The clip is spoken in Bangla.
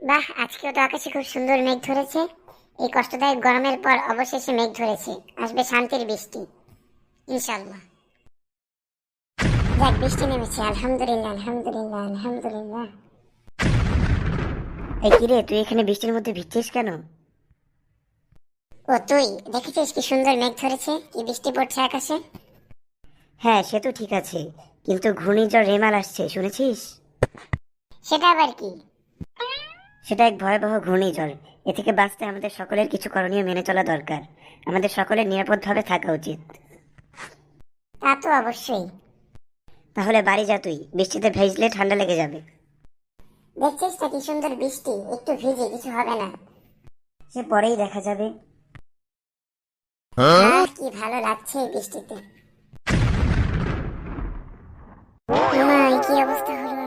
বাহ, আজকেও তো আকাশে খুব সুন্দর মেঘ ধরেছে। এই কষ্টদায়ক গরমের পর অবশেষে মেঘ ধরেছে। আসবে শান্তির বৃষ্টি, ইনশাল্লাহ। যাক, বৃষ্টি নেমেছে, আলহামদুলিল্লাহ আলহামদুলিল্লাহ আলহামদুলিল্লাহ। এই কিরে, তুই এখানে বৃষ্টির মধ্যে ভিজছিস কেন? ও তুই দেখেছিস কি সুন্দর মেঘ ধরেছে, কি বৃষ্টি পড়ছে আকাশে? হ্যাঁ, সে তো ঠিক আছে, কিন্তু ঘূর্ণিঝড় রেমাল আসছে, শুনেছিস? সেটা আবার কি? সেটা এক ভয়াবহ ঘূর্ণিঝড়। এ থেকে বাঁচতে আমাদের সকলের কিছু করণীয় মেনে চলা দরকার। আমাদের সকলের নিরাপদভাবে থাকা উচিত। তা তো অবশ্যই। তাহলে বাড়ি যা, তুই বৃষ্টিতে ভিজলে ঠান্ডা লেগে যাবে। দেখছিস না কি সুন্দর বৃষ্টি, একটু ভিজে কিছু হবে না। সে পরেই দেখা যাবে। আহ, কি ভালো লাগছে এই বৃষ্টিতে। ওমা, কি অবস্থা হলো